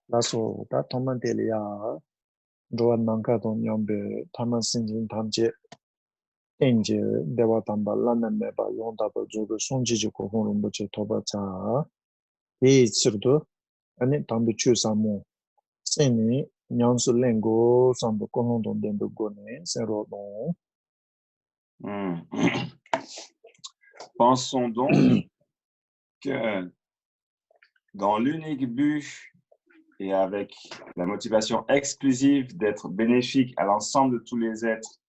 라소 다 토만텔이야 로안 난카도 냠베 타만 신진 탐제 엔제 데와 담발라는 메바 용다버 주고 손지지 고고는 뭐지 도바자 이 쓰르도 아니 담비 추사모 세니 냥수 랭고 삼도 고노동 덴도 고네 세로동 Pensons donc que dans l'unique but et avec la motivation exclusive d'être bénéfique à l'ensemble de tous les êtres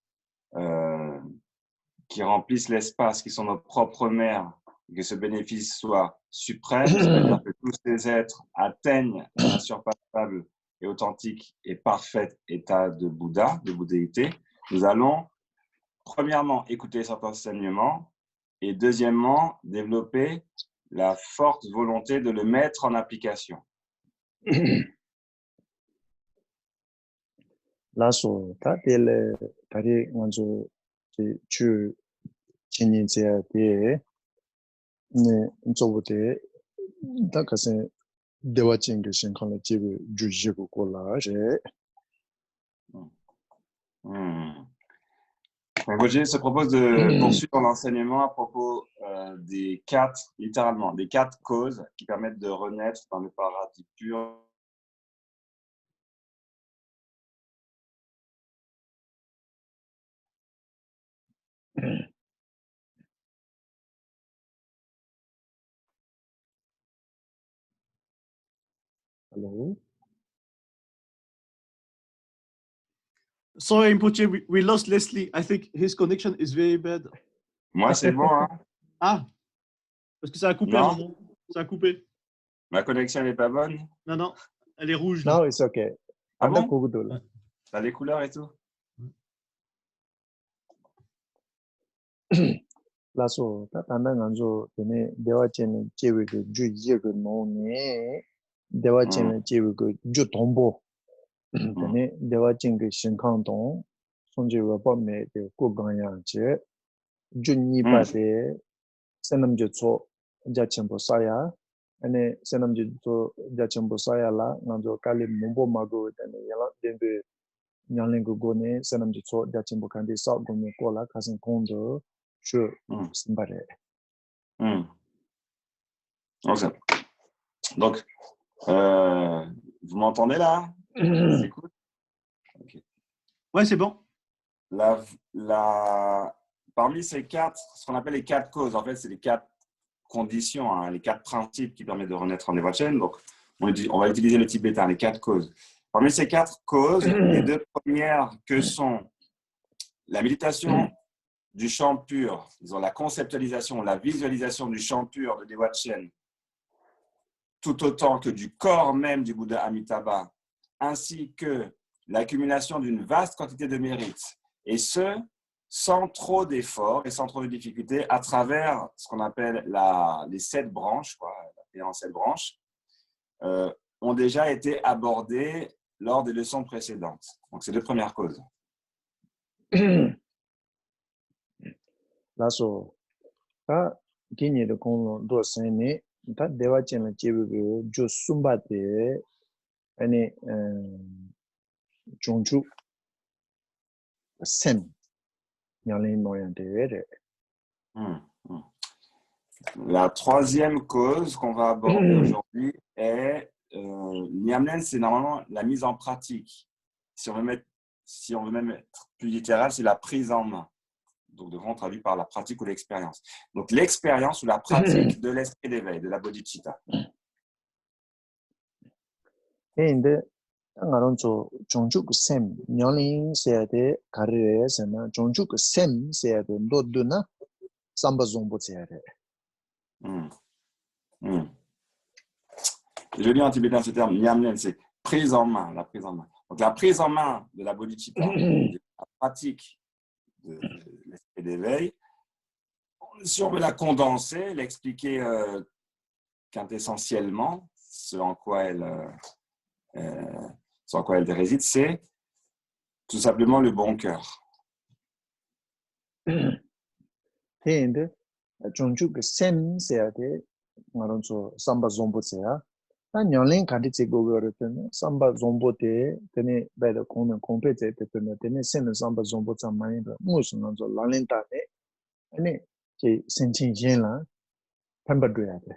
qui remplissent l'espace, qui sont nos propres mères, que ce bénéfice soit suprême, c'est-à-dire que tous ces êtres atteignent un insurpassable et authentique et parfait état de Bouddha, de bouddhéité, nous allons premièrement écouter cet enseignement et deuxièmement développer la forte volonté de le mettre en application. 라소 다텔레 다리 먼저 주 진인제에 네 저부터 다가세 대화진 그 신콘의 집을 주시고 골라제 Roger se propose de poursuivre l'enseignement à propos des quatre, littéralement, des quatre causes qui permettent de renaître dans le paradis pur. Hello. Sorry, Rinpoche, we lost Leslie. I think his connection is very bad. Moi, c'est bon. Hein? Ah, parce que ça a coupé un moment. Ça a coupé. Ma connexion n'est pas bonne? Non, non, elle est rouge. Non, it's okay. Ah bon? T'as les couleurs et tout? 라소 다단단한조 되네 대화체는 제외그 주의그 노네 대화체는 제외그 주 동보 되네 대화진 그 신강동 손지와 범매 그 고강양제 준이바데 세남제초 자첨보 사야 아니 세남제초 자첨보 사야라 나조 칼리 몸보마고 되네 야라 덴베 냥랭고 고네 세남제초 자첨보 칸디 사고네 콜라 가신 콘도 Je Donc, vous m'entendez là? C'est cool? Okay. Ouais, c'est bon. Parmi ces quatre, ce qu'on appelle les quatre causes, en fait, c'est les quatre conditions, hein, les quatre principes qui permettent de renaître en Devachan. Donc, on va utiliser le tibétain, les quatre causes. Parmi ces quatre causes, les deux premières que sont la méditation du champ pur, disons la conceptualisation, la visualisation du champ pur de Devachan, tout autant que du corps même du Bouddha Amitabha, ainsi que l'accumulation d'une vaste quantité de mérites, et ce, sans trop d'efforts et sans trop de difficultés, à travers ce qu'on appelle les 7 branches, quoi, la 7 branches, ont déjà été abordés lors des leçons précédentes. Donc, c'est les premières causes. Là, so, ta gini de kon do sene, ta dewa chen la chebe be jo sumba te ane chongchu sem nyalin noyan te re. La troisième cause qu'on va aborder aujourd'hui est Nyamlen, c'est normalement la mise en pratique. Si on veut même être plus littéral, c'est la prise en main. Donc, devant traduit par la pratique ou l'expérience. Donc, l'expérience ou la pratique de l'esprit d'éveil, de la bodhicitta. Inde ngaron so chongchu sem nyalin se de karre sena chongchu sem se de do na samba zombo se re. Je lis en tibétain ce terme, Nyamlen, c'est prise en main, la prise en main. Donc, la prise en main de la bodhicitta, de la pratique de l'esprit d'éveil, si on veut la condenser, l'expliquer quintessentiellement, ce en quoi elle réside, c'est tout simplement le bon cœur. Inde chongchu sem se de ngaron so samba zombo se ya. Ta nyalin kandi che go go ten samba zombo te tene ba de kon kompe te tene sen samba zombo cha mai de mo so no so lalin ta ne ane che senchin yin la pamba dwe ya de.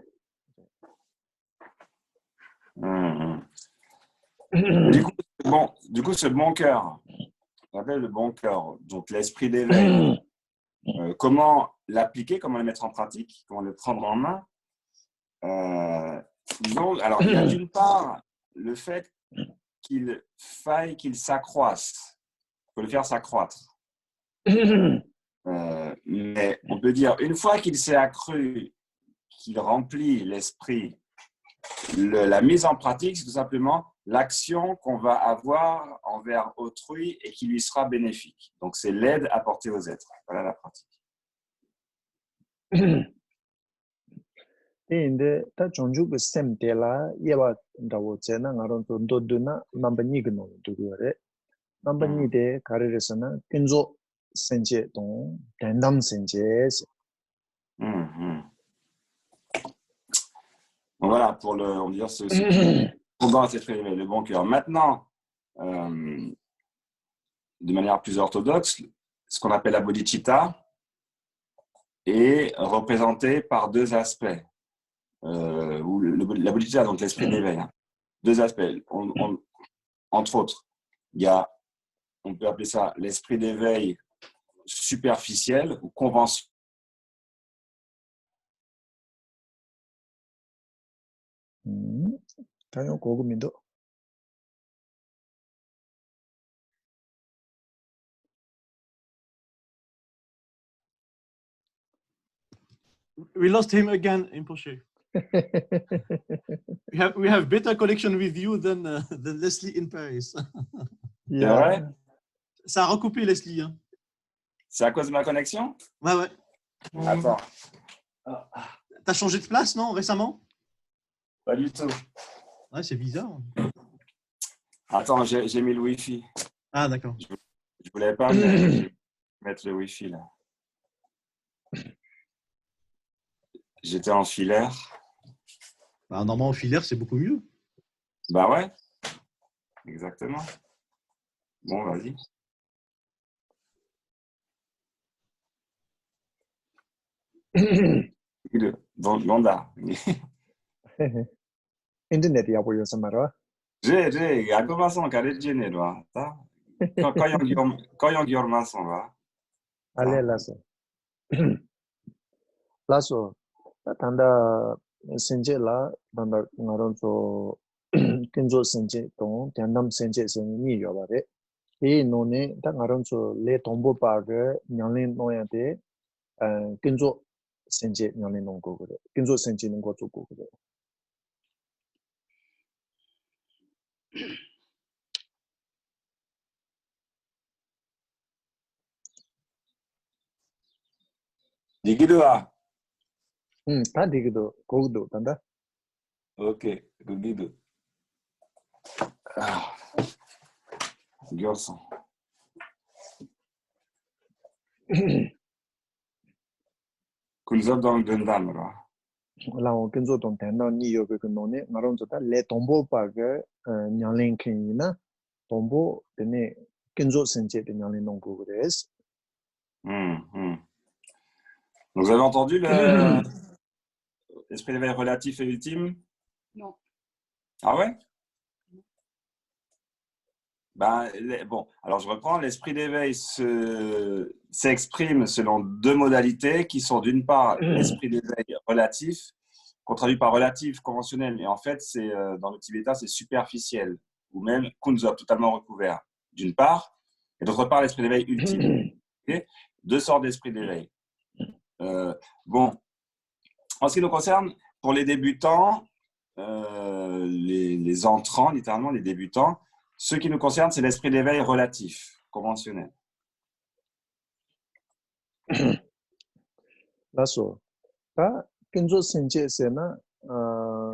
Du coup, ce bon cœur, on appelle le bon cœur, donc l'esprit d'éveil. Comment l'appliquer, comment le mettre en pratique, comment le prendre en main. Alors, il y a d'une part le fait qu'il faille qu'il s'accroisse. Il faut le faire s'accroître. Mais on peut dire, une fois qu'il s'est accru, qu'il remplit l'esprit, la mise en pratique, c'est tout simplement l'action qu'on va avoir envers autrui et qui lui sera bénéfique. Donc, c'est l'aide apportée aux êtres. Voilà la pratique. Inde ta chongchu sem te la yeba dawo che na ngaron to do na number ni gno do re. Number ni de karre sana kinzo senje dong dandam senje. Voilà, pour on va dire ce qui condense le bon cœur. Maintenant, de manière plus orthodoxe, ce qu'on appelle la bodhicitta est représenté par deux aspects. La bodhicitta, donc l'esprit d'éveil. Deux aspects. Entre autres, on peut appeler ça l'esprit d'éveil superficiel ou conventionnel. Tayo 고급민도. We lost him again in Porsche. We have better connection with you than Leslie in Paris. C'est vrai? Ça a recoupé Leslie. Hein. C'est à cause de ma connexion? Ouais. Attends. T'as changé de place, non, récemment? Pas du tout. Ouais, c'est bizarre. Attends, j'ai mis le Wi-Fi. Ah, d'accord. Je voulais pas mettre le Wi-Fi là. J'étais en filaire. Bah, normalement, en filaire, c'est beaucoup mieux. Bah ouais. Exactement. Bon, vas-y. Gonda. 인터넷 야보여서 말아. J'ai, à commencer en carré de génie, là. Quand on guillaume maçon, là. 알레 라서. 라서 단다 센제라 단다 나론소 근조 센제 동 단담 센제 센이 요바레 이 노네 다 나론소 레 동보 바게 냥린 노야데 근조 센제 냥린 농고 그래. 근조 센제는 거 주고 그래. Digidoa. 다 되기도 거기도 단다. Ok, Gugido. Ah, Gyorsan. Kunzab dans le Gundam, là. Là, on peut donc tendre ni yo que non ne, maron zota les tombeaux pas que nyalen kinina tombeau tene kenzo senje de nyalen non gures. Vous avez entendu l'esprit d'éveil relatif et ultime? Non. Ah ouais? Ben, bon, alors je reprends. L'esprit d'éveil s'exprime selon deux modalités qui sont d'une part l'esprit d'éveil relatif, qu'on traduit par relatif, conventionnel, et en fait, c'est dans le tibétain, c'est superficiel, ou même kunzop, totalement recouvert, d'une part, et d'autre part, l'esprit d'éveil ultime. Okay? Deux sortes d'esprit d'éveil. Bon, en ce qui nous concerne, pour les débutants, les entrants, littéralement les débutants, ce qui nous concerne, c'est l'esprit d'éveil relatif, conventionnel. Là so. Ta kenzo senje sena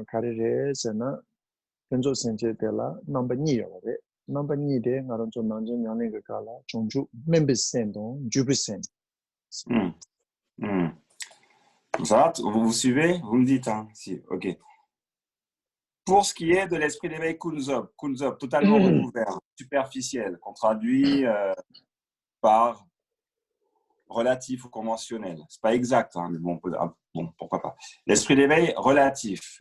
karire sena kenzo senje de la number ni yo de. Number ni de ngaron zo nanje nyane ga kala chongju members sen don jubusen. Ça va? Vous suivez? Vous me dites, hein? Si, ok. Pour ce qui est de l'esprit d'éveil Kunzop, totalement recouvert, superficiel, qu'on traduit par relatif ou conventionnel. Ce n'est pas exact, hein, mais bon, pourquoi pas. L'esprit d'éveil relatif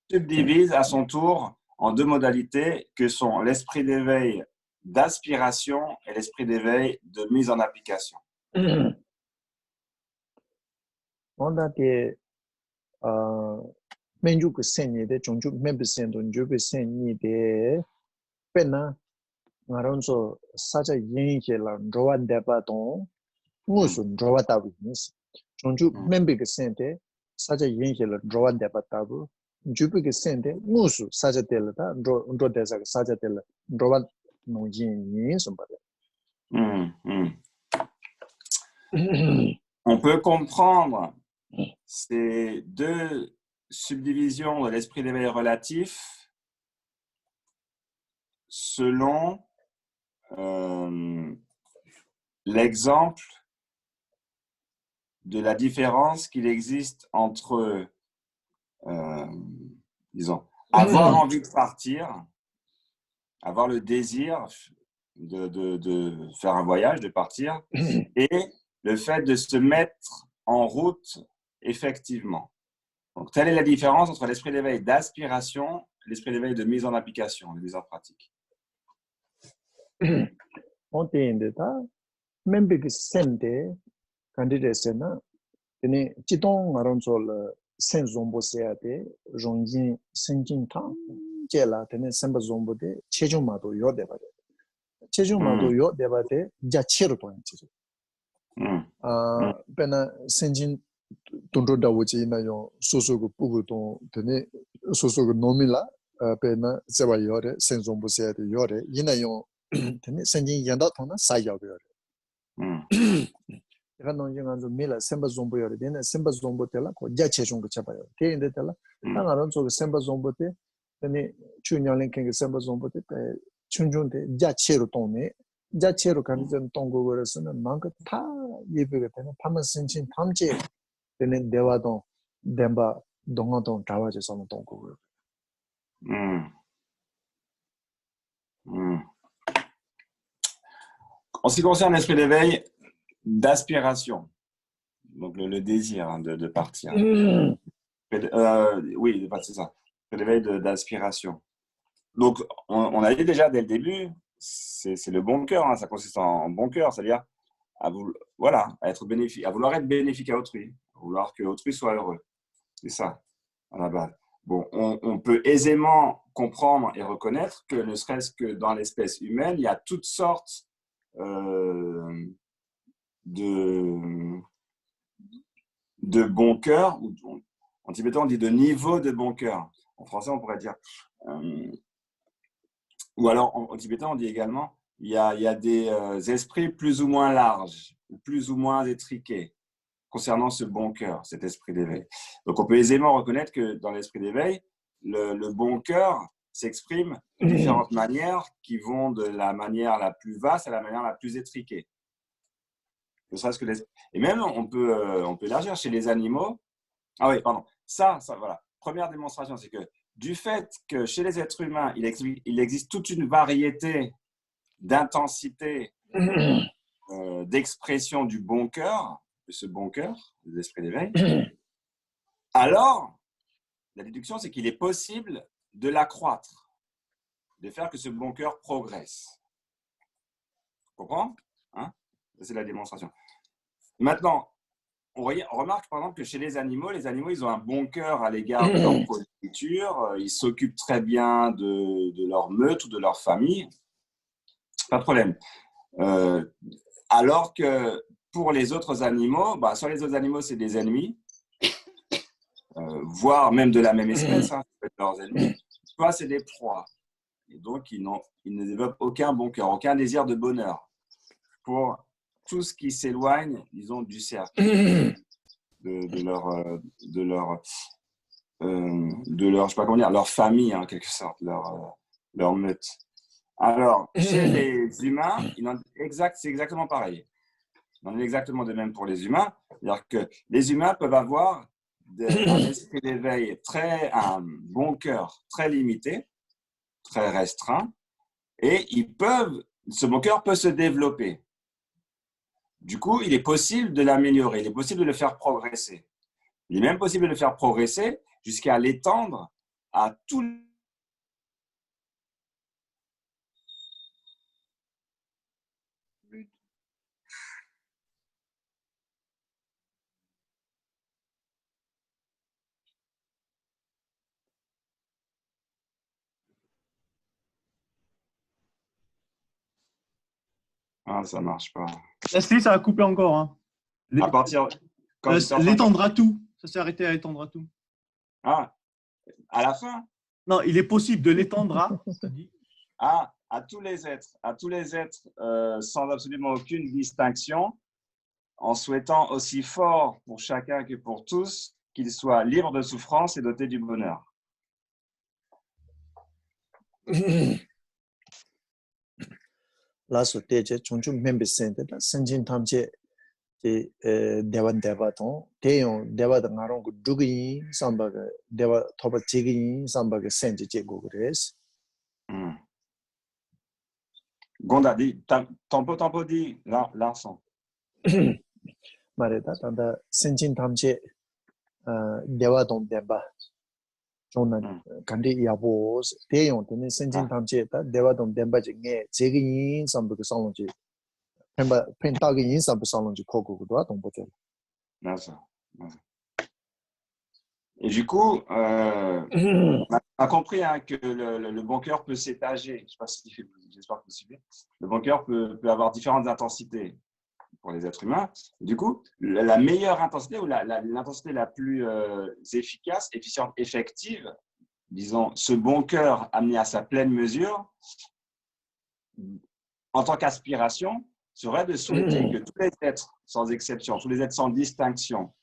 subdivise à son tour en deux modalités que sont l'esprit d'éveil d'aspiration et l'esprit d'éveil de mise en application. On a des menju que senye de chongju members sen don jubusen ni de pena ngaron zo saja yin ke la roa deba don musu roa tabu nis chongju member que sente saja yin ke la roa deba tabu jubu que sente musu saja tel da ro desa saja tel roa no yin ni somba. On peut comprendre ces deux subdivisions de l'esprit d'éveil relatif selon l'exemple de la différence qu'il existe entre, disons, avoir envie de partir, avoir le désir de faire un voyage, de partir, et le fait de se mettre en route effectivement. Donc, telle est la différence entre l'esprit d'éveil d'aspiration et l'esprit d'éveil de mise en application, de mise en pratique. On tient ta member que sente candidate sena tene chitong ngaron sol sen zombo seate jongjin senjin tang jela tene semba zombo de chejuma do yo de ba chejuma do yo de ba de jachiro to nchi pena senjin tondo da wuchi na yo soso go pugu to tene soso go nomila pena seba yore sen zombo seate yore yina yo tene senjin yanda to na sa yo yore 가는 영화도 밀라 셈바 좀보여야 되네 셈바 좀보 때라 고 자체 좀 잡아요 대인데 때라 나가는 저 셈바 좀보 때 근데 주년에 그 셈바 좀보 때 춘준데 자체로 동네 자체로 가는 전 동고거서는 뭔가 다 예배가 되는 파면 신신 탐지 되는 대화도 덴바 동어도 잡아져서 동고거 En ce qui concerne l'esprit d'éveil d'aspiration, donc le désir hein, de partir. Oui, c'est ça, l'éveil d'aspiration. Donc, on a dit déjà dès le début, c'est le bon cœur, hein, ça consiste en bon cœur, c'est-à-dire à être bénéfique, à vouloir être bénéfique à autrui, à vouloir que autrui soit heureux. C'est ça, à la base. Bon, on peut aisément comprendre et reconnaître que ne serait-ce que dans l'espèce humaine, il y a toutes sortes de bon cœur, en tibétain on dit de niveau de bon cœur. En français on pourrait dire, ou alors en tibétain on dit également, il y a des esprits plus ou moins larges, plus ou moins étriqués concernant ce bon cœur, cet esprit d'éveil. Donc on peut aisément reconnaître que dans l'esprit d'éveil, le bon cœur s'expriment de différentes manières qui vont de la manière la plus vaste à la manière la plus étriquée. Et même, on peut élargir chez les animaux. Ah oui, pardon. Ça, voilà. Première démonstration, c'est que du fait que chez les êtres humains, il existe toute une variété d'intensité d'expression du bon cœur, de ce bon cœur, de l'esprit d'éveil, alors, la déduction, c'est qu'il est possible de l'accroître, de faire que ce bon cœur progresse. Tu comprends? Hein? C'est la démonstration. Maintenant, on remarque par exemple que chez les animaux, ils ont un bon cœur à l'égard de leur progéniture, ils s'occupent très bien de leur meute ou de leur famille, pas de problème. Alors que pour les autres animaux, soit les autres animaux, c'est des ennemis, voire même de la même espèce, hein, ça peut être leurs ennemis, soit c'est des proies. Et donc, ils ne développent aucun bon cœur, aucun désir de bonheur pour tout ce qui s'éloigne, disons, du cercle, de leur, je sais pas comment dire, leur famille, en quelque sorte, leur meute. Alors, chez les humains, c'est exactement pareil. Il en est exactement de même pour les humains. C'est-à-dire que les humains peuvent avoir un esprit d'éveil un bon cœur très limité, très restreint, et ce bon cœur peut se développer. Du coup, il est possible de l'améliorer, il est possible de le faire progresser. Il est même possible de le faire progresser jusqu'à l'étendre à tout. Ah, ça marche pas. Leslie, ça a coupé encore. Hein. À partir. L'étendre à tout. Ça s'est arrêté à étendre à tout. Ah, à la fin? Non, il est possible de l'étendre à. À tous les êtres, sans absolument aucune distinction, en souhaitant aussi fort pour chacun que pour tous qu'ils soient libres de souffrance et dotés du bonheur. Là, ce que tu as même senti, sentin tamche devan deva ton, teyon deva da ngarong dugi samba deva toba chigi samba ke senti che gogres. Gonda dit, tampo dit, Larson. Mareta tanda sentin tamche deva ton deba. Jona kandi yabos teyon tene sentin tamche ta deva ton deba je nge chigi samba ke salonji. Pen tagi yin samba salonji kogo do ton botel. Et du coup, on a compris que le bon cœur peut s'étager. Je sais pas si j'espère que vous suivez. Le bon cœur peut avoir différentes intensités pour les êtres humains. Du coup, la meilleure intensité ou l'intensité la plus efficace, efficiente, effective, disons, ce bon cœur amené à sa pleine mesure, en tant qu'aspiration, serait de souhaiter que tous les êtres, sans exception, tous les êtres sans distinction,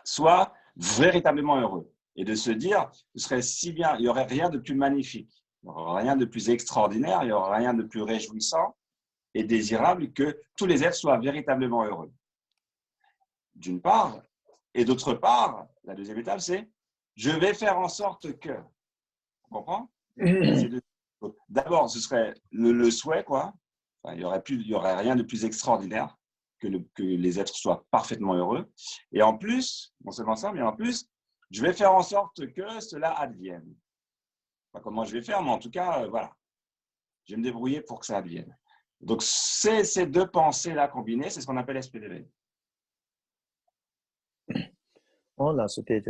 soient véritablement heureux. Et de se dire, ce serait si bien, il n'y aurait rien de plus magnifique, il n'y aurait rien de plus extraordinaire, il n'y aurait rien de plus réjouissant et désirable que tous les êtres soient véritablement heureux. D'une part, et d'autre part, la deuxième étape, c'est je vais faire en sorte que. Tu comprends? D'abord, ce serait le souhait, quoi. Enfin, il y aurait rien de plus extraordinaire que les êtres soient parfaitement heureux. Et en plus, non seulement ça, mais en plus, je vais faire en sorte que cela advienne. Pas comment je vais faire, mais en tout cas, voilà. Je vais me débrouiller pour que ça advienne. Donc, c'est ces deux pensées-là combinées, c'est ce qu'on appelle l'esprit d'éveil. On l'a sauté,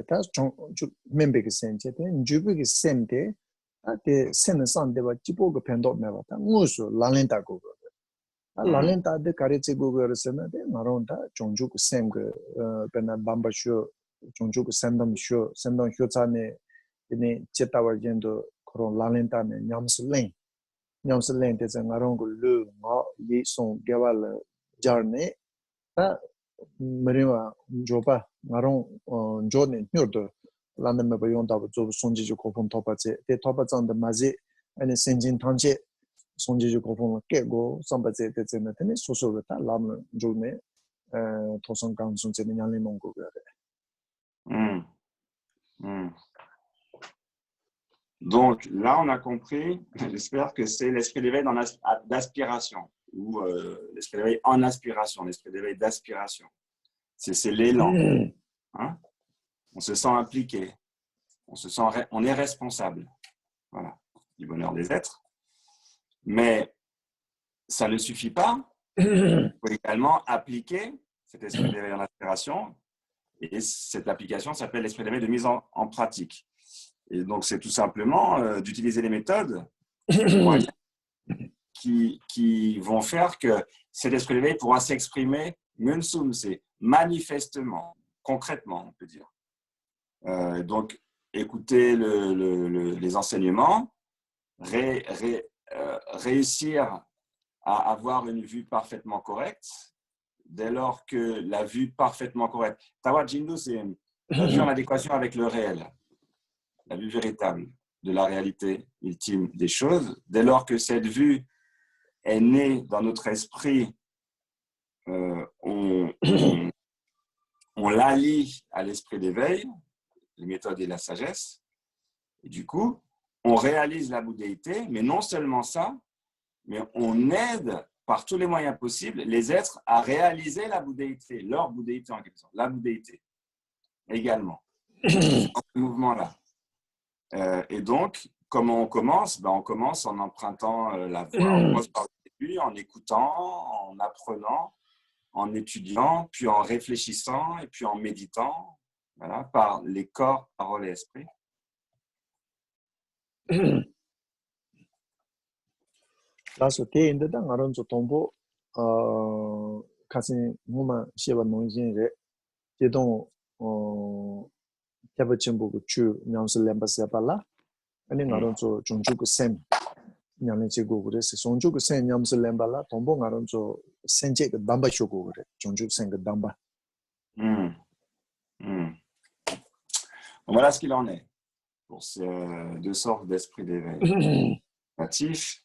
même que c'est que c'est ate sen san deba tipo go pendo me bata ngusu lalenta go lalenta de karetse go go resena de maronta chongju ko sem go pena bamba sho chongju ko sendam sho chane ne chetawa jendo koron lalenta ne nyamsu len de zangarong go lu ma yi son gewal jarne ta mrewa joba marong jone nyurdo 라는 거 용다고 좀 손지주 고폰 토바제 대 토바장의 맞이 아니 생진 단계 손지주 고폰을 깨고 선바제 되는 소소가 라는 좀에 토성 강순제는 양리 농구가 Donc là, on a compris, j'espère que c'est l'esprit d'éveil d'aspiration, ou l'esprit d'éveil en aspiration, l'esprit d'éveil d'aspiration. C'est l'élan. Hein? On se sent impliqué, on est responsable, voilà, du bonheur des êtres. Mais ça ne suffit pas. Il faut également appliquer cet esprit d'éveil en aspiration. Et cette application s'appelle l'esprit d'éveil de mise en pratique. Et donc, c'est tout simplement d'utiliser les méthodes qui vont faire que cet esprit d'éveil pourra s'exprimer munsum, c'est manifestement, concrètement, on peut dire. Donc, écouter les enseignements, réussir à avoir une vue parfaitement correcte, dès lors que la vue parfaitement correcte, Tawa Jindu, c'est la vue en adéquation avec le réel, la vue véritable de la réalité ultime des choses. Dès lors que cette vue est née dans notre esprit, on l'allie à l'esprit d'éveil, les méthodes et la sagesse. Et du coup, on réalise la bouddhéité, mais non seulement ça, mais on aide par tous les moyens possibles les êtres à réaliser la bouddhéité, leur bouddhéité en quelque sorte, la bouddhéité également, dans ce mouvement-là. Et donc, comment on commence? On commence en empruntant la voie, on commence par le début, en écoutant, en apprenant, en étudiant, puis en réfléchissant et puis en méditant, voilà, par les corps, paroles et esprits. 라서 대인데다 나런 저 동보 가신 뭐만 시바 농진에 제동 잡아침보고 주 냠슬 렘바스야발라 아니 나런 저 종주고 셈 냠네 지고 그래서 종주고 셈 냠슬 렘발라 동보 나런 저 센제가 담바 쇼고 그래 종주고 셈가 담바 Voilà ce qu'il en est pour ces deux sortes d'esprit d'éveil natifs.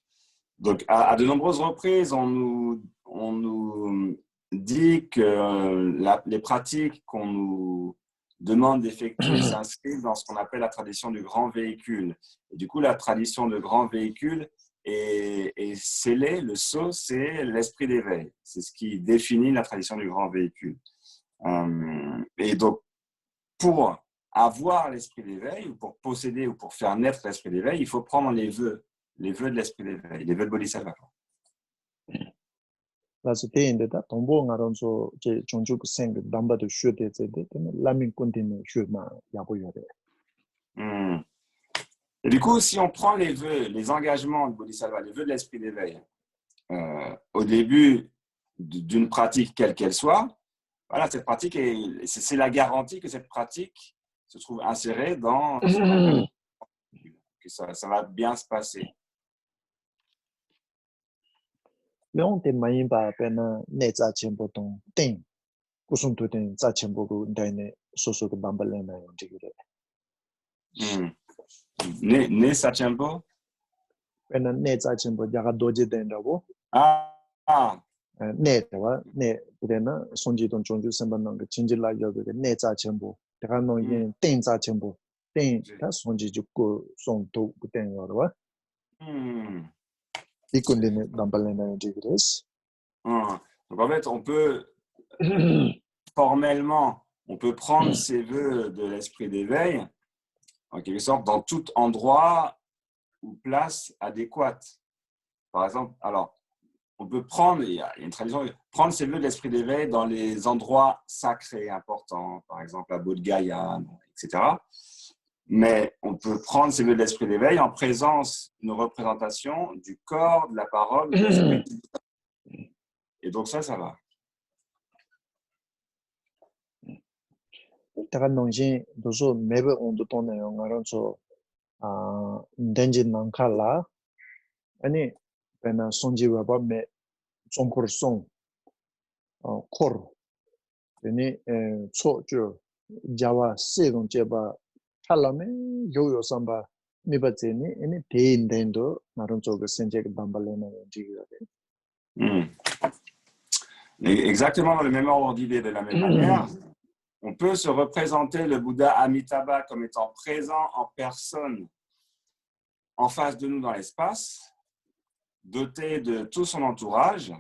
Donc, à de nombreuses reprises, on nous dit que les pratiques qu'on nous demande d'effectuer s'inscrivent dans ce qu'on appelle la tradition du grand véhicule. Et du coup, la tradition de grand véhicule est scellée, le sceau, c'est l'esprit d'éveil. C'est ce qui définit la tradition du grand véhicule. Et donc, pour avoir l'esprit d'éveil, ou pour posséder ou pour faire naître l'esprit d'éveil, il faut prendre les vœux de l'esprit d'éveil, les vœux de Bodhisattva. 그래서 대인데다 동보 나런서 제 종주고 생 담바도 쉬어대 되데 라민 콘티네 쉬마 야보여데. Et du coup, si on prend les vœux, les engagements de Bodhisattva, les vœux de l'esprit d'éveil, au début d'une pratique quelle qu'elle soit, voilà, cette pratique c'est la garantie que cette pratique se trouve insérée dans que ça va bien se passer. 명때 많이 바페나 내자 첨보동 땡 구순도된 자 첨보고 인다네 소소도 밤발레나 지기래 Ne Sachambo? 페나 내자 첨보 야가 도지 된다고 Ah. 내와 내 그래나 손지동 종주 선반는 그 진질라 여기 내자 첨보 내가 놓인 땡자 첨보 땡다 손지 죽고 송도 땡여와 Donc en fait, on peut formellement, on peut prendre ces vœux de l'esprit d'éveil en quelque sorte dans tout endroit ou place adéquate. Par exemple, alors, on peut prendre, il y a une tradition, prendre ces vœux de l'esprit d'éveil dans les endroits sacrés importants, par exemple à Bodh Gaya, etc. Mais on peut prendre ces vœux de l'esprit d'éveil en présence d'une représentation du corps, de la parole, de l'esprit. Et donc ça va. 다른 농진 도서 매번 온도 돈에 영화로서 덴진 난칼라 아니 배나 손지와 밤에 좀코르송 코르 아니 초저 자와 세동 제바 탈라메 요요 삼바 미바제니 에네 데인덴도 나름 쪽의 senjek dambalena jigrade. Exactement dans le même ordre d'idée, de la même manière, on peut se représenter le Bouddha Amitabha comme étant présent en personne en face de nous dans l'espace, doté de tout son entourage,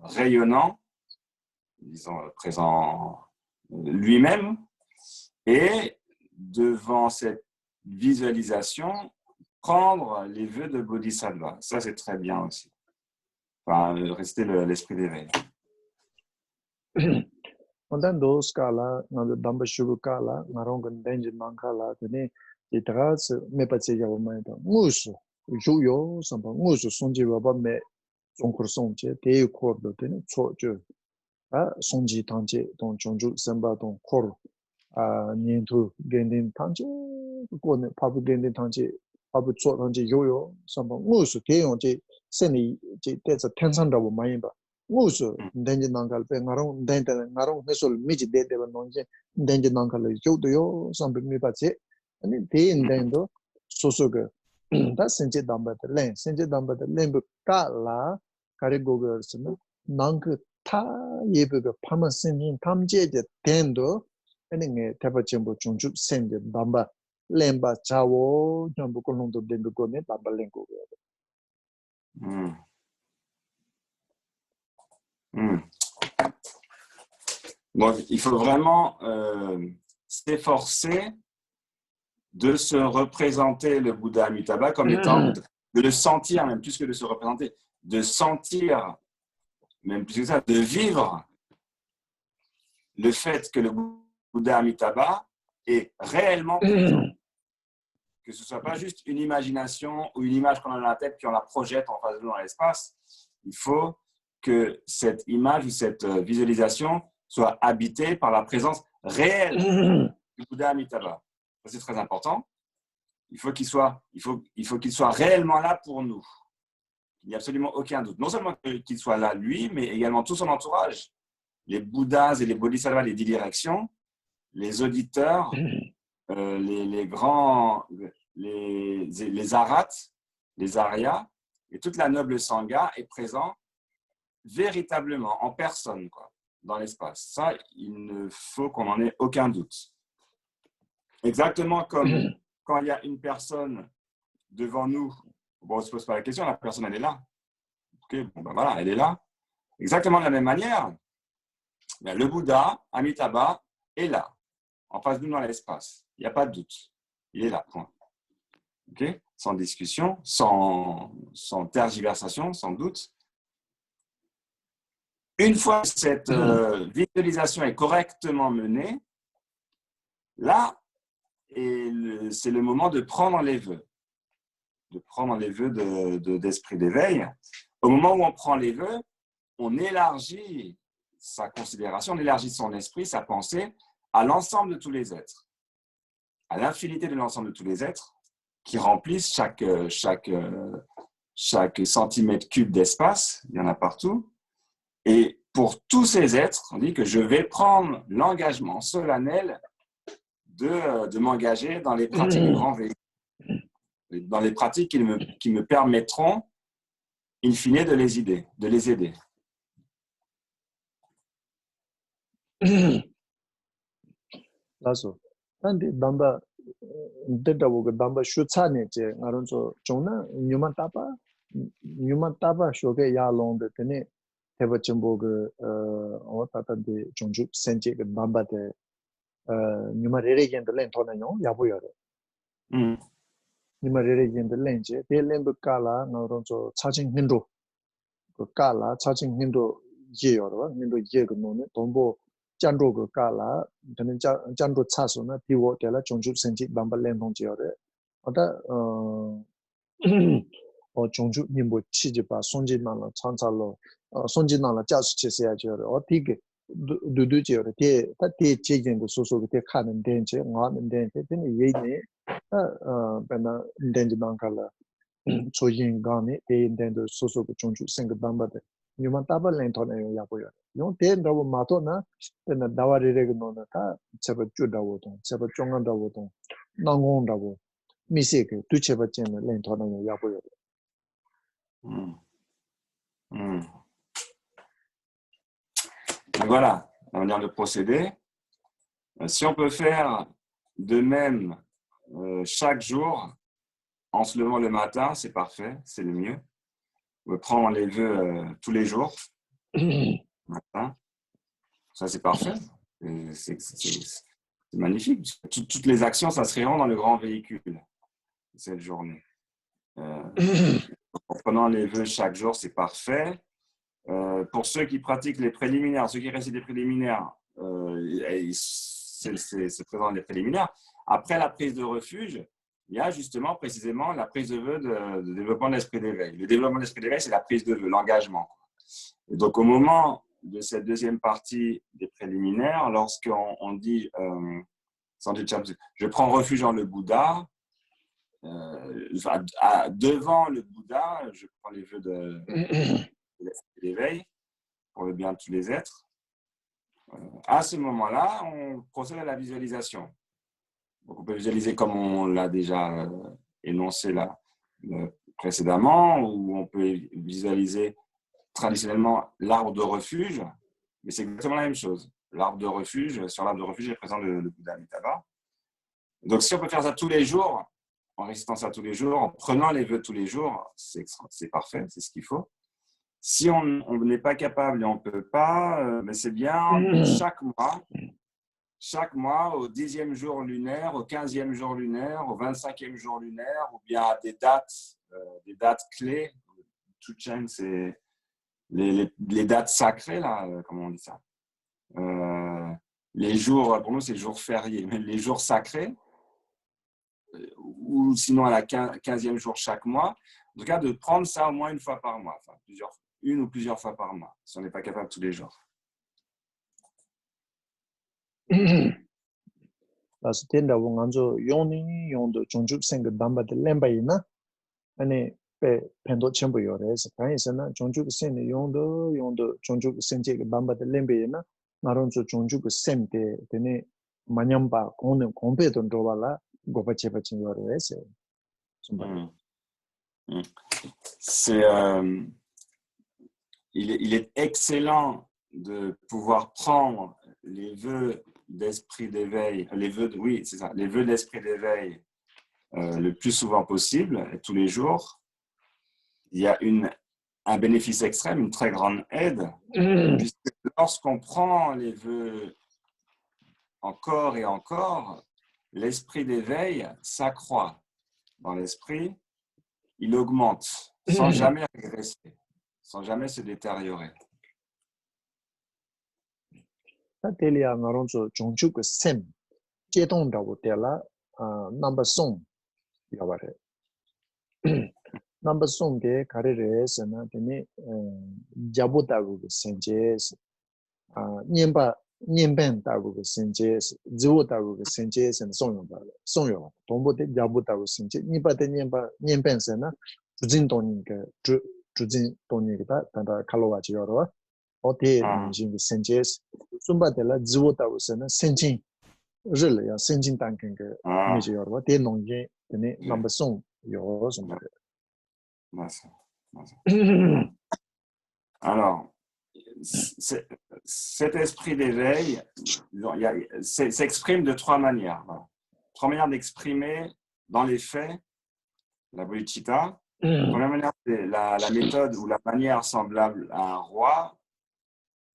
rayonnant, disons présent lui-même, et devant cette visualisation, prendre les vœux de Bodhisattva. Ça, c'est très bien aussi. Enfin, rester l'esprit d'éveil. Ondan dos kala na damba shubu kala narong denji mankala tene itras me patse ya ma ta musu juyo samba musu sonji baba me zonkur sonje te kor do tene chojo a sonji tanje don chonju samba don kor a nientu gendin tanje ko ne pabu gendin tanje pabu cho tanje yoyo samba musu te yonje seni je tesa tensan da ma yin ba 무수 덴지 난갈 pe ngarong dente ngarong mesol miji de de nonje denje nangal yodo sambe mi bache ani de indendo sosoga da senje damba de len senje damba de len ka la kare gogers no nang ta yebe ga pamasin tamje de dendo ani nge taba chembo chungju senje damba lemba chawo jambu kolong do dendo go ne damba lengo. Donc, il faut vraiment s'efforcer de se représenter le Bouddha Amitabha comme étant, de le sentir, même plus que de se représenter, de sentir, même plus que ça, de vivre le fait que le Bouddha Amitabha est réellement présent. Que ce ne soit pas juste une imagination ou une image qu'on a dans la tête puis on la projette en face de nous dans l'espace. Il faut que cette image ou cette visualisation soit habitée par la présence réelle du Bouddha Amitabha. Ça, c'est très important. Il faut qu'il soit réellement là pour nous. Il n'y a absolument aucun doute. Non seulement qu'il soit là, lui, mais également tout son entourage. Les Bouddhas et les Bodhisattvas, les 10 directions, les auditeurs, les grands, les arhats, les aryas, et toute la noble sangha est présent véritablement, en personne, quoi, dans l'espace. Ça, il ne faut qu'on n'en ait aucun doute. Exactement comme quand il y a une personne devant nous, bon, on ne se pose pas la question, la personne, elle est là. Okay, bon, ben voilà, elle est là. Exactement de la même manière, ben, le Bouddha, Amitabha, est là, en face de nous dans l'espace. Il n'y a pas de doute. Il est là, point. Okay? Sans discussion, sans tergiversation, sans doute. Une fois que cette visualisation est correctement menée, là, c'est le moment de prendre les vœux. De prendre les vœux d'esprit d'éveil. Au moment où on prend les vœux, on élargit sa considération, on élargit son esprit, sa pensée à l'ensemble de tous les êtres, à l'infinité de l'ensemble de tous les êtres qui remplissent chaque centimètre cube d'espace, il y en a partout. Et pour tous ces êtres, on dit que je vais prendre l'engagement solennel de m'engager dans les pratiques du grand véhicule, dans les pratiques qui me permettront, in fine, de les aider. Laso, tandi damba dedawoga damba shutsane je ngaronso chona nyuma tapa shoge ya londe tene teba chimboga o tata de chonju senje ga damba de nyuma rere gen de len tona yo yabu yore. nyuma rere gen de len je de len bu kala ngaronso chajing hindo ko kala chajing hindo ye yore hindo ye go no ne tombo janro ko kala tene janro chaso na piwo de la chonju senje damba len dong je yore oda chonju nimbo chiji ba sonji nala chanchalo sonji nala jasu chesaya jore o tige dudu jore te ta te chegen go soso te khanen denje nganen denje tene yene bana denje bankala choyin gane te dendo soso go chonju senga damba de nyuma taba len tone ya boyo 용 대다고 마토나 때나 다와리레고노나 다 제가 주다고도 제가 종한다고도 나공다고 미세게 두체버째는 렌토나요 야보요. Hmm. Hmm. Donc voilà la manière de procéder. Si on peut faire de même chaque jour, en se levant le matin, c'est parfait, c'est le mieux. On peut prendre les vœux tous les jours, matin. Ça, c'est parfait. C'est magnifique. Toutes les actions s'inscriront dans le grand véhicule cette journée. En prenant les vœux chaque jour, c'est parfait. Pour ceux qui pratiquent les préliminaires, ceux qui récitent les préliminaires, c'est présent dans les préliminaires. Après la prise de refuge, il y a justement précisément la prise de vœux de développement de l'esprit d'éveil. Le développement de l'esprit d'éveil, c'est la prise de vœux, l'engagement. Et donc, au moment de cette deuxième partie des préliminaires, lorsqu'on dit je prends refuge en le Bouddha, devant le Bouddha, je prends les vœux de l'esprit d'éveil pour le bien de tous les êtres. À ce moment-là, on procède à la visualisation. Donc, on peut visualiser comme on l'a déjà énoncé là, précédemment, ou on peut visualiser traditionnellement l'arbre de refuge, mais c'est exactement la même chose. L'arbre de refuge, sur l'arbre de refuge est présent le Bouddha Amitabha. Donc, si on peut faire ça tous les jours, en récitant ça tous les jours, en prenant les vœux tous les jours, c'est parfait, c'est ce qu'il faut. Si on n'est pas capable et on ne peut pas, mais c'est bien chaque mois, au 10e jour lunaire, au 15e jour lunaire, au 25e jour lunaire, ou bien à des dates clés. Tuchen, c'est les dates sacrées, là, comment on dit ça, les jours, pour nous, c'est les jours fériés, mais les jours sacrés, ou sinon à la 15e jour chaque mois. En tout cas, de prendre ça au moins une fois par mois, enfin, une ou plusieurs fois par mois, si on n'est pas capable tous les jours. 그래서 된다고 먼저 용도 종죽생 담바들 렘바이나 아니 펜도 전부 요래서 가이서나 종죽생 용도 종죽생제 담바들 렘바이나 나론조 종죽생때 되네 마냠바 공는 공배도 돌아라 고바체바친 요래서 Il est excellent de pouvoir prendre les vœux d'esprit d'éveil, les vœux d'esprit d'éveil le plus souvent possible, et tous les jours. Il y a un bénéfice extrême, une très grande aide, puisque lorsqu'on prend les vœux encore et encore, l'esprit d'éveil s'accroît dans l'esprit, il augmente sans jamais régresser, sans jamais se détériorer. Tatelia ngaronzo 종죽 셈 제동다고 때라 넘버 송 야바레 넘버 송게 가르레스나 되니 자보다고 센제스 년반다고 센제스 지오다고 센제스는 송요 동보데 자보다고 센제 니바데 년반세나 주진동니게 주진동니가 단다 칼로와지요로 어디 민신 센제스 숨바데라 지오다고서는 센진日了 senjin tanken ke meje yorwa de nongye tene number song yo sombre. Alors, cet esprit d'éveil s'exprime de trois manières. Voilà. Trois manières d'exprimer dans les faits la bodhicitta. La première manière, c'est la méthode ou la manière semblable à un roi.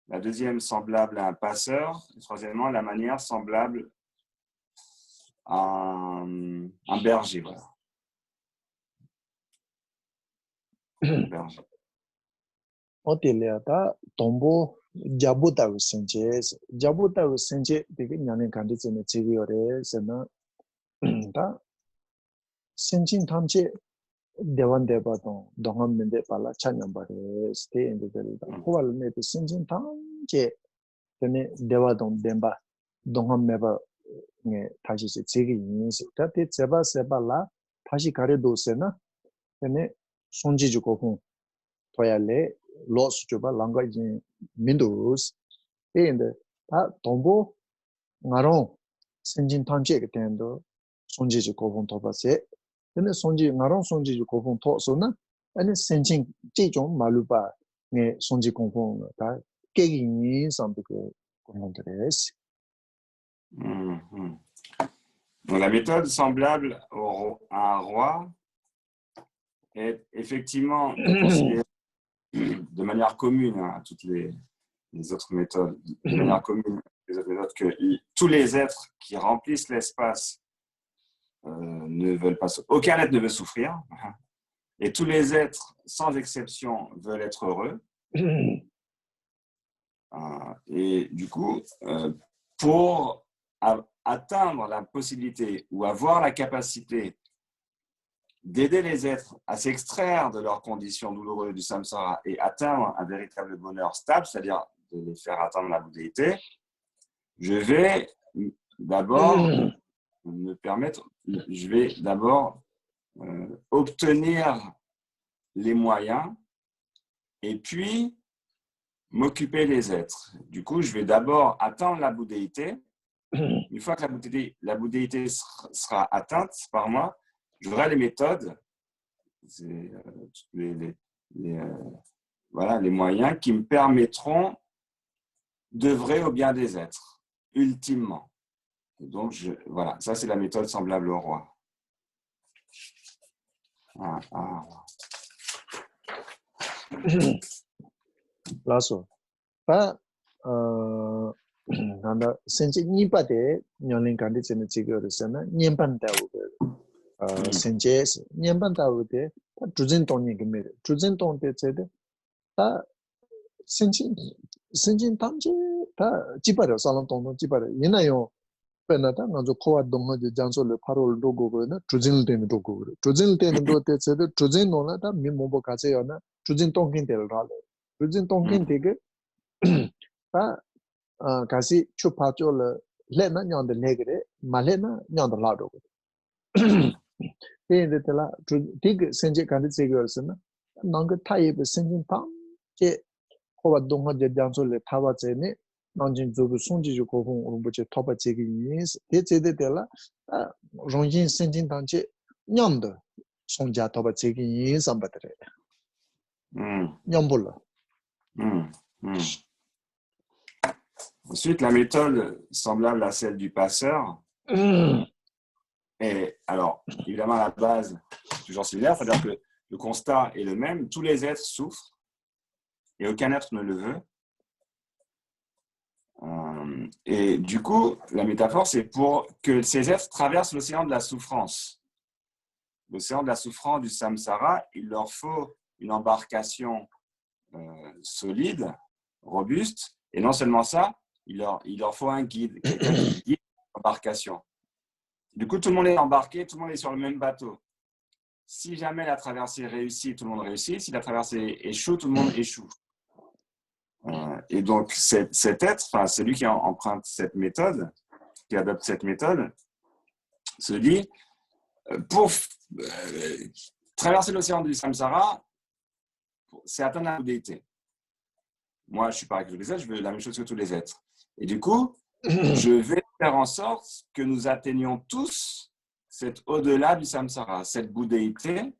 La deuxième, semblable à un passeur. Et troisièmement, la manière semblable à un berger. Voilà. Un berger. 어딜래다 동보 자부다고 senje 자부다고 senje 되게 냐는 간디스네 지리어레서나 다 senjin 탐제 대원대바도 동함는데 발라 찬양바레 스테인데들다 호발네 senjin 탐제 되네 대와동 덴바 동함메바 네 다시 지기 인스 다때 제바세발라 다시 가려도세나 되네 손지주고 후 토야레 loss joba langa yin Windows and ta tombo ngaro senjin tanje ke tendo sonji ji gobon to ba se ene sonji ngaro sonji ji gobon to so na ene senjin ji zhong ma lu ba ne sonji gobon ta ge yin sam de gobon de Donc, la méthode semblable à un roi est effectivement de considérer de manière commune à toutes les autres méthodes, de manière commune les autres méthodes, que tous les êtres qui remplissent l'espace ne veulent pas, aucun être ne veut souffrir, et tous les êtres, sans exception, veulent être heureux. Et du coup, pour atteindre la possibilité ou avoir la capacité d'aider les êtres à s'extraire de leurs conditions douloureuses du samsara et atteindre un véritable bonheur stable, c'est-à-dire de les faire atteindre la bouddhéité, je vais d'abord me permettre, je vais d'abord obtenir les moyens et puis m'occuper des êtres. Du coup, je vais d'abord atteindre la bouddhéité. Une fois que la bouddhéité sera atteinte par moi, j'aurai les méthodes, voilà, les moyens qui me permettront d'œuvrer au bien des êtres, ultimement. Et donc, voilà, ça c'est la méthode semblable au roi. Là, pas nanda senji nipa de nyolin kandi chene chigyo resena nyempan tawo senji nyempan tawo de jujin tongni gme jujin tong de chede ta senji tamji ta jipare salon tong jipare yinayo pena ta ngajo kowa dongma de janso le parol dogo go na jujin den dogo jujin den do de chede jujin no na ta mi mobo kache yo na jujin tongkin del ra jujin tongkin de ta kasi chupacho le lena nyande negre malena nyande lado de tela dig senje kandi segersna nang thai be senjin tam che kowa dongha je janso le thawa che ne nanjin jobu sonji ju ko hon rumbo che thoba che gi nis de che de tela rongjin senjin tam che nyande sonja thoba che gi nis sambatre nyambul Ensuite, la méthode semblable à celle du passeur est, alors, évidemment, à la base, toujours similaire, c'est-à-dire que le constat est le même, tous les êtres souffrent et aucun être ne le veut. Et du coup, la métaphore, c'est pour que ces êtres traversent l'océan de la souffrance. L'océan de la souffrance du samsara, il leur faut une embarcation solide, robuste, et non seulement ça, il leur faut un guide, quelqu'un qui guide l'embarcation. Du coup, tout le monde est embarqué, tout le monde est sur le même bateau. Si jamais la traversée réussit, tout le monde réussit. Si la traversée échoue, tout le monde échoue. Et donc, cet être, enfin, celui qui emprunte cette méthode, qui adopte cette méthode, se dit, pour traverser l'océan du samsara, c'est atteindre la bouddhéité. Moi, je suis pareil que tous les êtres, je veux la même chose que tous les êtres. Et du coup, je vais faire en sorte que nous atteignions tous cet au-delà du samsara, cette bouddhéité,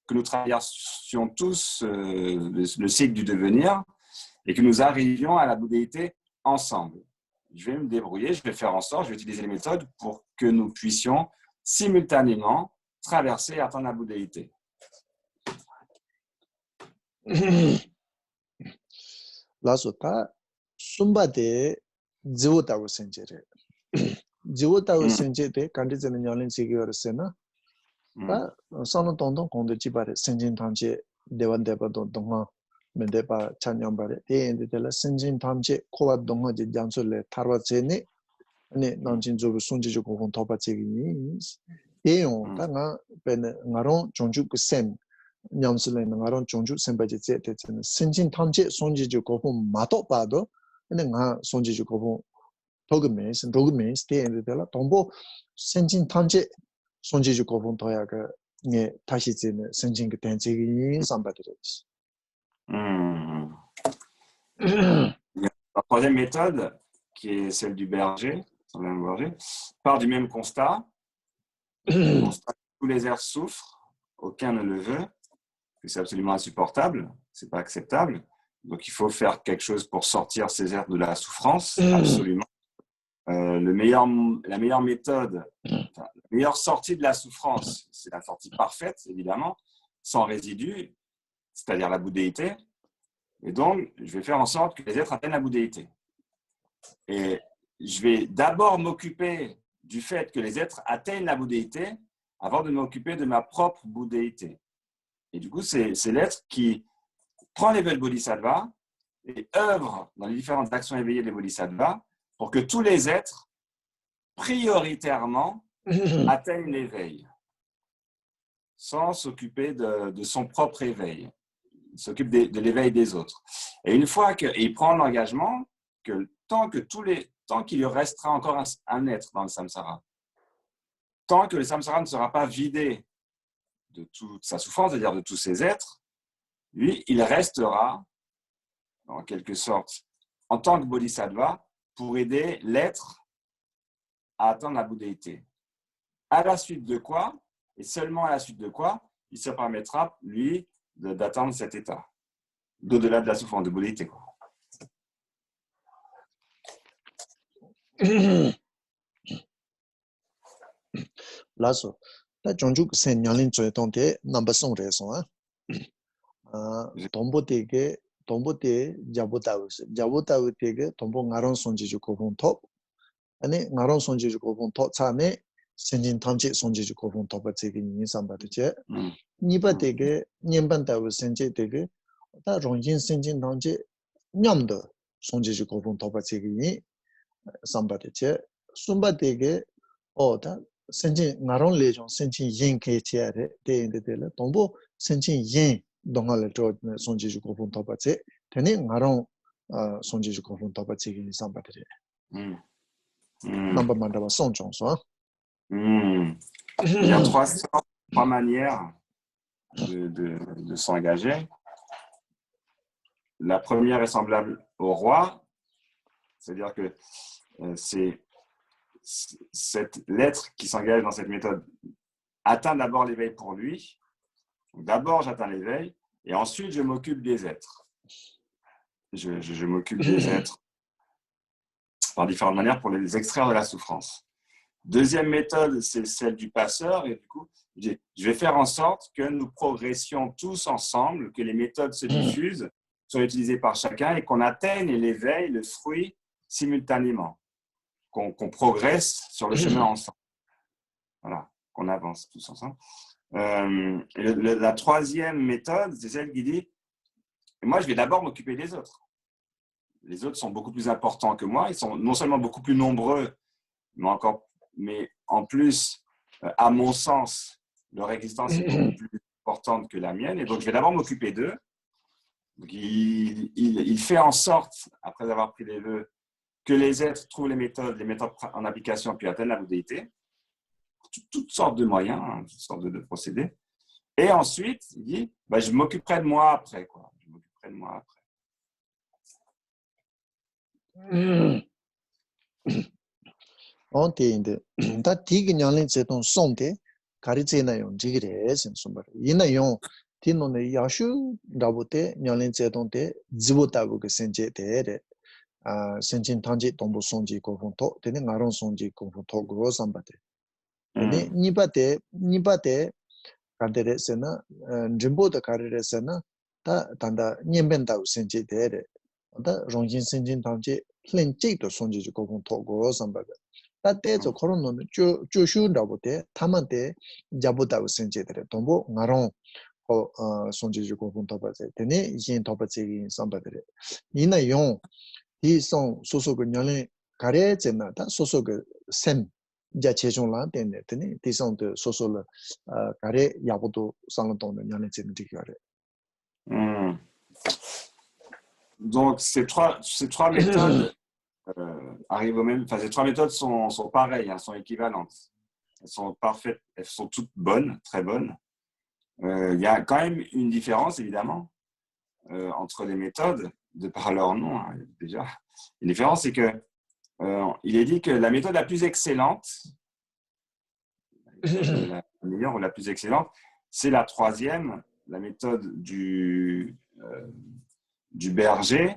que nous traversions tous le cycle du devenir et que nous arrivions à la bouddhéité ensemble. Je vais me débrouiller, je vais faire en sorte, je vais utiliser les méthodes pour que nous puissions simultanément traverser et atteindre la bouddhéité. La sota sumba de jiwo tawo senjere jiwo tawo senjere kandi jene nyalin sigyor sena ta sanu tondon konde jibare senjin tanje dewan deba donga mendeba chanyam bare e ende de la senjin tanje kowa donga je jansole tarwa jene ne nanjin jobu sunji jo gon toba jegi e on ta nga ben ngaron chongju ku sem nyamsle ngaron chongju sembaje je te senjin tanje sonji jo go mato bado 근데 나 손지주 거부 도금메스 때에들라 동보 senjin tanje 손지주 거부 더야가 네 다시 지는 senjin 그 된지기 삼바들이 Hmm. La troisième méthode, qui est celle du berger, part du même constat. Le constat que tous les êtres souffrent, aucun ne le veut, que c'est absolument insupportable, c'est pas acceptable. Donc il faut faire quelque chose pour sortir ces êtres de la souffrance, absolument. La meilleure méthode, la meilleure sortie de la souffrance, c'est la sortie parfaite, évidemment, sans résidu, c'est-à-dire la bouddhéité. Et donc, je vais faire en sorte que les êtres atteignent la bouddhéité. Et je vais d'abord m'occuper du fait que les êtres atteignent la bouddhéité avant de m'occuper de ma propre bouddhéité. Et du coup, c'est l'être qui prend les veulent bodhisattva et œuvre dans les différentes actions éveillées des bodhisattvas pour que tous les êtres, prioritairement, atteignent l'éveil, sans s'occuper de son propre éveil. Il s'occupe de l'éveil des autres. Et une fois qu'il prend l'engagement que tant qu'il lui restera encore un être dans le samsara, tant que le samsara ne sera pas vidé de toute sa souffrance, c'est-à-dire de tous ses êtres, lui, il restera, en quelque sorte, en tant que bodhisattva, pour aider l'être à atteindre la bouddhéité. À la suite de quoi, et seulement à la suite de quoi, il se permettra, lui, d'atteindre cet état, d'au-delà de la souffrance, de bouddhéité, quoi. 라서 다 종juk sen nyalin choy tonte number song reso dombote jabotaw tege dombo ngaron sonji ju kobon top ane ngaron sonji ju kobon top chame senjin tamche sonji ju kobon top ba chegi ni sambate che nipa tege nyemban taw senje tege da rongjin senjin tamche nyamdo sonji ju kobon top ba chegi ni sambate che sumba tege da senjin ngaron lejon senjin yin ke chiare de inde de la dombo senjin yin 동안에 저 손지주 고분 더바체 되니 나랑 손지주 고분 더바체 이 상바들이 넘버 만다바 손종소 Il y a trois manières de s'engager. La première est semblable au roi, c'est-à-dire que c'est cette lettre qui s'engage dans cette méthode atteint d'abord l'éveil pour lui. D'abord, j'atteins l'éveil et ensuite, je m'occupe des êtres. Je m'occupe des êtres par différentes manières pour les extraire de la souffrance. Deuxième méthode, c'est celle du passeur. Et du coup, je vais faire en sorte que nous progressions tous ensemble, que les méthodes se diffusent, soient utilisées par chacun et qu'on atteigne l'éveil, le fruit, simultanément. Qu'on progresse sur le chemin ensemble. Voilà, qu'on avance tous ensemble. La troisième méthode, c'est celle qui dit moi, je vais d'abord m'occuper des autres. Les autres sont beaucoup plus importants que moi. Ils sont non seulement beaucoup plus nombreux, mais en plus, à mon sens, leur existence est beaucoup plus importante que la mienne. Et donc, je vais d'abord m'occuper d'eux. Donc, il fait en sorte, après avoir pris les vœux, que les êtres trouvent les méthodes en application, puis atteignent la bouddhéité. Toutes sortes de moyens, toutes sortes de procédés. Et ensuite, il dit, je m'occuperai de moi après, quoi. Je m'occuperai de moi après. On te da tig nyalin seton somte karitse na yon jigre sen sumbar ina yon tinone yashu dabote nyalin seton te zibotabu ke senje te senjin tanji tombo sonji ko fonto tene ngaron sonji ko fonto go sambate tene nipate kadere sena jimbo de kadere sena ta tanda nyemben da senje te da rongjin senjin tanji 렌지 또 손지 ko fonto go sambate 따때서 그런 놈이 쪼슈라고데 타만데 잡보다고 senje들 동보 나롱 손지주고 본다바제 되네 이제 더바제기 삼바들 이나용 이송 소소그 년에 가래제나다 소소그 셈 자체종란 되네 되네 디송도 소소를 가래 야보도 상동의 년에 제는 되게 Donc ces trois méthodes arrivent au même. Enfin, ces trois méthodes sont pareilles, sont équivalentes. Elles sont parfaites, elles sont toutes bonnes, très bonnes. Il y a quand même une différence, évidemment. entre les méthodes, de par leur nom, hein, déjà. Une différence, c'est que il est dit que la méthode la plus excellente, la meilleure ou la plus excellente, c'est la troisième, la méthode du berger,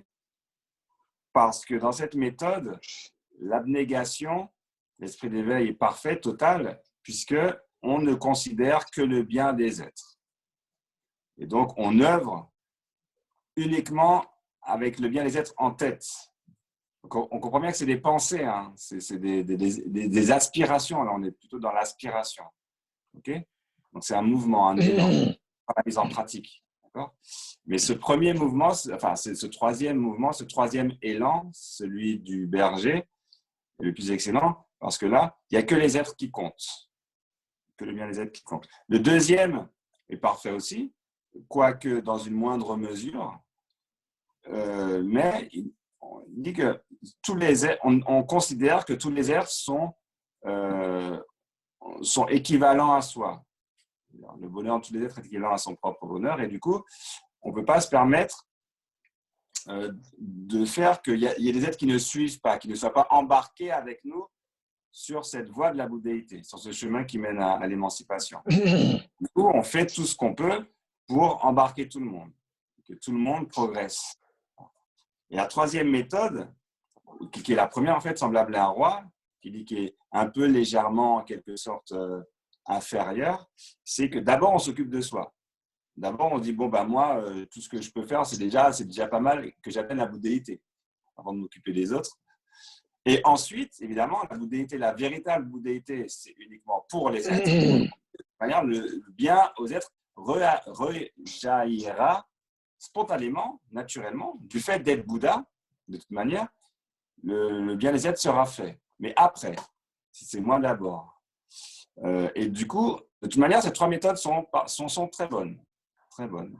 parce que dans cette méthode, l'abnégation, l'esprit d'éveil est parfait, total, puisque on ne considère que le bien des êtres. Et donc, on œuvre uniquement avec le bien des êtres en tête. Donc, on comprend bien que c'est des pensées, hein. C'est des aspirations. Là, on est plutôt dans l'aspiration. Okay, donc, c'est un mouvement, un élan, pas la mise en pratique. Mais ce premier mouvement, enfin, c'est ce troisième mouvement, ce troisième élan, celui du berger, est le plus excellent, parce que là, il n'y a que les êtres qui comptent. Que le bien des êtres qui comptent. Le deuxième est parfait aussi, quoique dans une moindre mesure, mais on dit que tous les êtres, on considère que tous les êtres sont équivalents à soi. Le bonheur de tous les êtres est équivalent à son propre bonheur, et du coup, on ne peut pas se permettre de faire qu'il y ait des êtres qui ne suivent pas, qui ne soient pas embarqués avec nous sur cette voie de la bouddhéité, sur ce chemin qui mène à l'émancipation. Du coup, on fait tout ce qu'on peut pour embarquer tout le monde, que tout le monde progresse. Et la troisième méthode, qui est la première en fait, semblable à un roi, qui est un peu légèrement, en quelque sorte, inférieur, c'est que d'abord on s'occupe de soi. D'abord on dit, bon, ben moi, tout ce que je peux faire, c'est déjà pas mal, que j'appelle la bouddhéité, avant de m'occuper des autres. Et ensuite, évidemment, la bouddhéité, la véritable bouddhéité, c'est uniquement pour les êtres. De toute manière, le bien aux êtres rejaillira spontanément, naturellement, du fait d'être Bouddha. De toute manière, le bien des êtres sera fait. Mais après, si c'est moi d'abord. Et du coup, de toute manière, ces trois méthodes sont très bonnes. Très bonnes.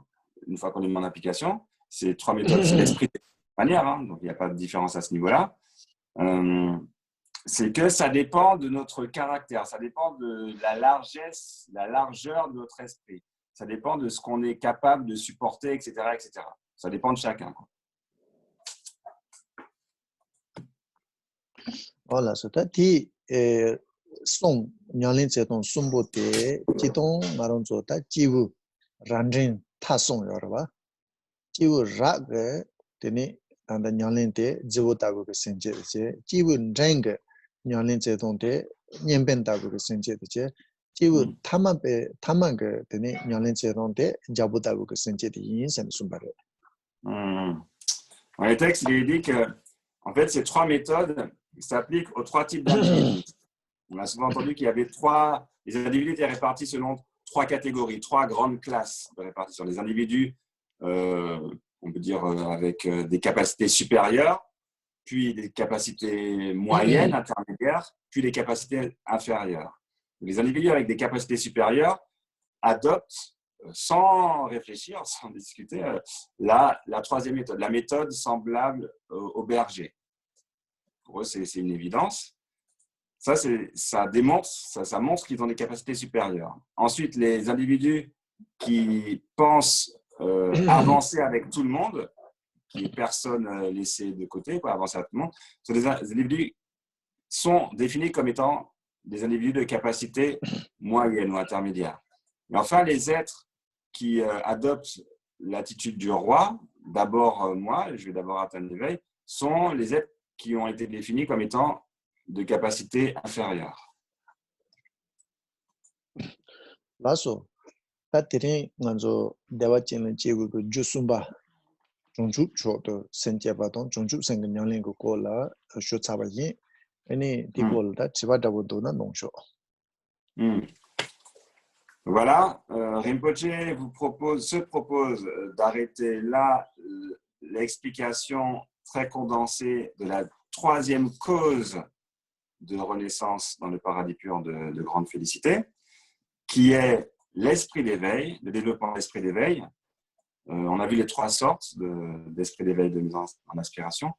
Une fois qu'on les met en application, ces trois méthodes, c'est l'esprit de manière, hein, donc il n'y a pas de différence à ce niveau-là. C'est que ça dépend de notre caractère, ça dépend de la largesse, la largeur de notre esprit. Ça dépend de ce qu'on est capable de supporter, etc., etc. Ça dépend de chacun. Voilà, c'est song nyalin cheton sumbo te chitong maron chota chiwu ranjin ta song yorba chiwu ra ge tene anda nyalin te jiwu ta go senje che chiwu rang nyalin cheton te nyemben ta go senje che chiwu tama ge tene nyalin cheton te jabu ta go senje de yin sen sumbare. Dans les textes, il est dit que en fait, ces trois méthodes s'appliquent aux trois types d'individus. On a souvent entendu qu'il y avait les individus étaient répartis selon trois catégories, trois grandes classes de répartition. Les individus, on peut dire, avec des capacités supérieures, puis des capacités moyennes, intermédiaires, puis des capacités inférieures. Les individus avec des capacités supérieures adoptent, sans réfléchir, sans discuter, la troisième méthode, la méthode semblable au berger. Pour eux, c'est une évidence. Ça démontre, ça montre qu'ils ont des capacités supérieures. Ensuite, les individus qui pensent avancer avec tout le monde, qui est personne laissée de côté, pour avancer avec tout le monde, les individus sont définis comme étant des individus de capacité moyenne ou intermédiaire. Mais enfin, les êtres qui adoptent l'attitude du roi, d'abord moi, je vais d'abord atteindre l'éveil, sont les êtres qui ont été définis comme étant de capacité inférieure. Lasso, tatiri nganzo dewa chen chegu go jusumba chongchu choto sentia baton chongchu seng nyangling go kola sho tsaba yin ene dikol da chiba dawo do na nongsho. Voilà, Rinpoche se propose d'arrêter là l'explication très condensée de la troisième cause de renaissance dans le paradis pur de grande félicité, qui est l'esprit d'éveil, le développement de l'esprit d'éveil. On a vu les trois sortes d'esprit d'éveil de mise en aspiration.